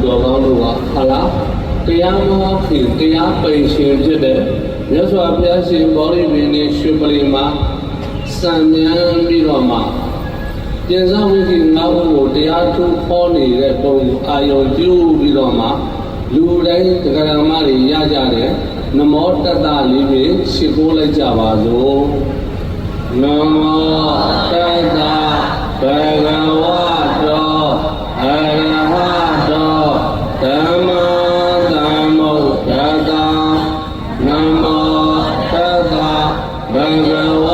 တော်ကောင်းတို့ကဟာလားတရားမောခင်တရားပိန်ရှင်ဖြစ်တဲ့မြတ်စွာဘုရားရှင်ဗောဓိပင်နဲ့ရွှေပလီမှာစံမြန်းပြီးတော့မှပြင်ဆောင်ဝိကိငါးခုကိုတရားထုခေါ်နေတဲ့ပုံအာယုံပြုပြီးတော့မှလူတိုင်းတရားဓမ္မတွေရကြတယ်နမောတတ္တလေးပဲရှိခိုးလိုက်ကြပါစို့နမောတတ္တဘဂဝတောအရဟတောသမ္မာသမ္ဗုဒ္ဓတ္တနမောတတ္တဘဂဝ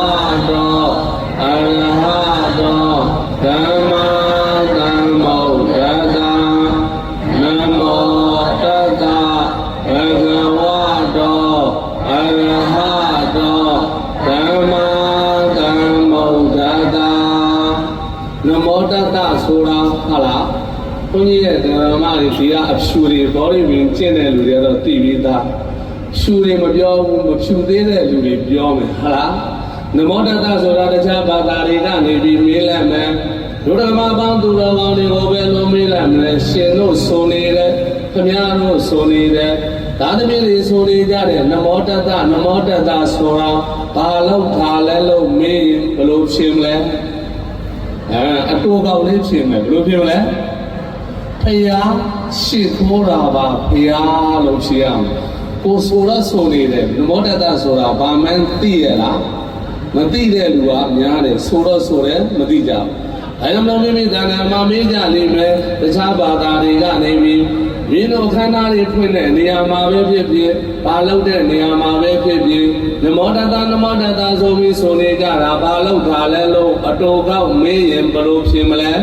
တောအရဟတောသမ္မာသမ္ဗုဒ္ဓတ္တနမောတတ္တဘဂဝတောအရဟတောသမ္မာသမ္ဗုဒ္ဓတ္တနမောတတ္တဆိုတာဟာလားဘုန်းကြီးရဲ့ဓမ္မတွေဒီကအဖြူတွေဘောဓိပင်ကျင့်တဲ့လူတွေကတော့သိပြီးသားဖြူတွေမပြောဘူးမဖြူသေးတဲ့လူတွေပြောမယ်ဟာလားနမောတတ္တဆိုတာတခြားဘာသာတွေကနေပြီးမေးလိုက်မယ်ဒုဓမ္မပေါင်းသူတော်ကောင်းတွေကိုပဲလုံးမေးလိုက်မယ်ရှင်တို့ဆိုနေတယ်ခမည်းတော်ဆိုနေတယ်သာသမီတွေဆိုနေကြတယ်နမောတတ္တနမောတတ္တဆိုတာဘာလို့ထားလဲလို့မေးရင်ဘယ်လိုဖြေမလဲအတူကောက်လေးဖြေမယ်ဘယ်လိုဖြေမလဲဖယားရှိခိုးတာပါဖယားလို့ဖြေရမယ်ကိုဆိုတော့ဆိုနေတယ်နမောတတ္တဆိုတာဘာမှန်းသိရလားမသိတဲ့လူကများတယ်ဆိုတော့ဆိုတယ်မသိကြဘူးအဲဒါမှမဟုတ်မိသားနာမှာမေးကြလိမ့်မယ်တခြားဘာသာတွေကနေပြီးမင်းတို့ခန္ဓာတွေဖွင့်တဲ့နေရာမှာပဲဖြစ်ဖြစ်ဘာလုပ်တဲ့နေရာမှာပဲဖြစ်ဖြစ်နမောတတ္တနမောတတ္တဆိုပြီးဆိုနေကြတာဘာလုပ်တာလဲလို့အတူကောက်မေးရင်ဘယ်လိုဖြေမလဲ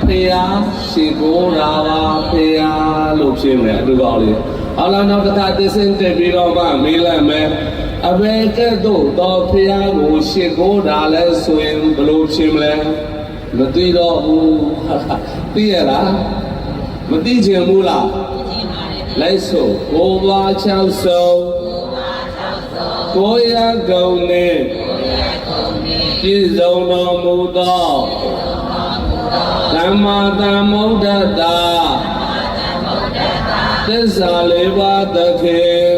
ဖယားရှိခိုးတာပါဖယားလို့ဖြေမယ်အတူကောက်လေးအော်လာနောက်တစ်ခါသစ္စာတက်ပြီးတော့မှမေးလိုက်မယ်အဘယ်ကဲ့သို့သောဖယားကိုရှိခိုးတာလဲဆိုရင်ဘယ်လိုဖြေမလဲမသိတော့ဘူးသိရလားမသိချင်ဘူးလားလိုက်ဆိုကိုယ်ပါ6ဆုံးကိုရကုံနေပြည့်စုံတော်မူသောသမ္မာသမ္ဗုဒ္ဓတ္တသစ္စာလေးပါးသခင်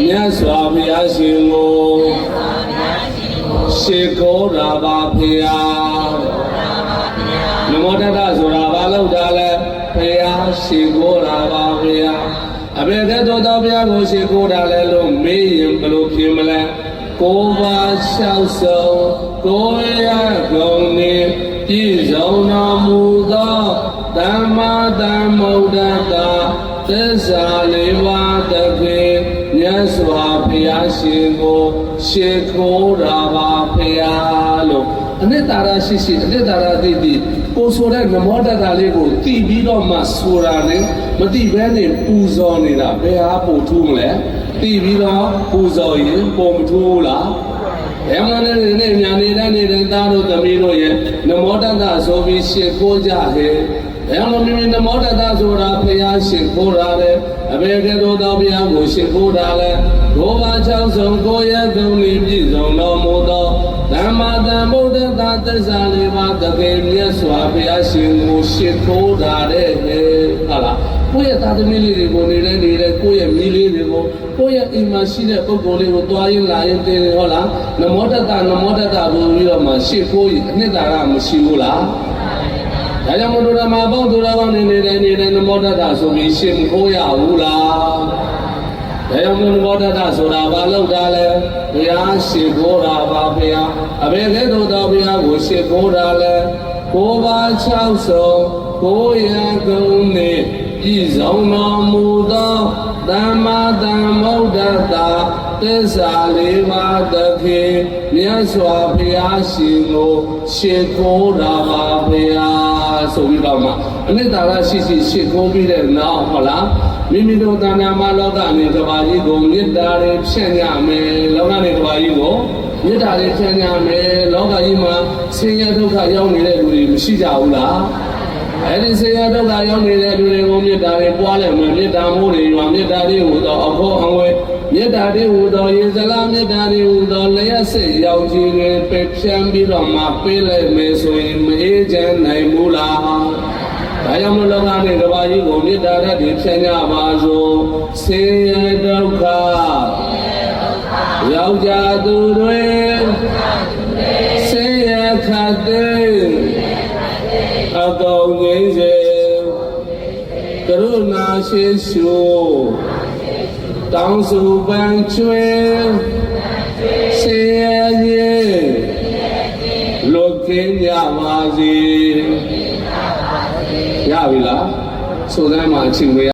မြတ်စွာဘုရားရှင်ကိုရှိခိုးတာပါဖေဟာနမောတတ္တဆိုတာဘာလို့တာလဲဖေဟာရှိခိုးတာပါဖေဟာအဘယ်ကဲ့သို့သောဘုရားကိုရှိခိုးတာလဲလို့မေးရင်ဘယ်လိုဖြေမလဲကိုယ်ပါလျှောက်ဆုံးကိုယ်ရကုန်နေပြည့်စုံတော်မူသောသမ္မာသမ္ဗုဒ္ဓတ္တသစ္စာလေးပါးသခင်မြတ်စွာဘုရားရှင်ကိုရှိခိုးတာပါဖေဟာလို့အနှစ်သာရရှိရှိအနှစ်သာရသိသိကိုဆိုတဲ့နမောတတ္တလေးကိုသိပြီးတော့မှဆိုတာနဲ့မသိဘဲနဲ့ပူဇော်နေတာဘယ်ဟာပို့ထူးမလဲသိပြီးတော့ပူဇော်ရင်ပုံမထူးလားဘယ်မှာနဲ့ညာနေတဲ့သားတို့သမီးတို့ရဲ့နမောတတ္တဆိုပြီးရှိခိုးကြဟဲ့ဘယ်မှာမိနမောတတ္တဆိုတာဘုရားရှိခိုးတာလေအဘယ်ကဲ့သို့သောဘုရားကိုရှိခိုးတာလဲဘုရား6ဆုံးကိုရသုံးလေးပြည့်စုံတော်မူသောသမ္မာသမ္ဗုဒ္ဓတ္တသစ္စာလေးပါးသခင်မြတ်စွာဘုရားရှင်ကိုရှိခိုးတာတဲ့ဟာလားကိုယ့်ရဲ့သာသမီလေးတွေကိုနေတဲ့ကိုယ့်ရဲ့မိလေးတွေကိုကိုယ့်ရဲ့အိမ်မှာရှိတဲ့ပုဂ္ဂိုလ်လေးကိုတွားရင်လာရင်တင်ဟုတ်လားနမောတတ္တဘုံပြီးတော့မှရှိခိုးရင်အနှစ်သာရမရှိဘူးလားဒါကြောင့်မို့လို့ဓမ္မပေါင်းသူတော်ကောင်းနေတဲ့နမောတတ္တဆိုပြီးရှင်းခိုးရဘူးလားဒါကြောင့်မို့နမောတတ္တဆိုတာဘာလို့တာလဲဘုရားရှင်းခိုးတာပါဘုရားအဘယ်ကဲ့သို့သောဘုရားကိုရှင်းခိုးတာလဲကိုယ်ပါ6ဆုံးကိုယ်ရကုန်နေပြည့်စုံတော်မူသောသမ္မာသမ္ဗုဒ္ဓတ္တသစ္စာလေးပါးသခင်မြတ်စွာဘုရားရှင်ကိုရှိခိုးတာပါဘုရားဆိုပြီးတော့မှအနှစ်သာရရှိရှိခိုးပြီးတဲ့နောက်ဟုတ်လားမိမိတို့တဏ္ဍာမလောကနေကဘာကြီးကိုမေတ္တာတွေဖြန့်ညမယ်လောကနေကဘာကြီးကိုမေတ္တာတွေဖြန့်ညမယ်လောကကြီးမှာဆင်းရဲဒုက္ခရောက်နေတဲ့လူတွေမရှိကြဘူးလားအဲ့ဒီဆင်းရဲဒုက္ခရောက်နေတဲ့လူတွေကိုမေတ္တာတွေပွားလိုက်မယ်မေတ္တာမိုးတွေရွာမေတ္တာတွေဟူသောအဖို့အဝဲမေတ္တာတွေဟူသောရေစလားမေတ္တာတွေဟူသောလျှက်စစ်ရောက်ကြီးတွေပယ်ဖြန်းပြီးတော့မှပေးလိုက်မယ်ဆိုရင်မအေးချမ်းနိုင်ဘူးလား ဒါကြောင့်မလို့ကနေကဘာကြီးကိုမေတ္တာဓာတ်တွေဖြန့်ကြပါစို့ဆင်းရဲဒုက္ခရောက်ကြသူတွေဆင်းရဲခတ်တဲ့အကုန်ငြိမ်းစေကရုဏာရှိရှုတောင်းစုပန်းချွေဆင်းရဲခြင်းလွတ်ကင်းကြပါစေရပြီလားဆိုတဲ့မှာအချိန်ဝေး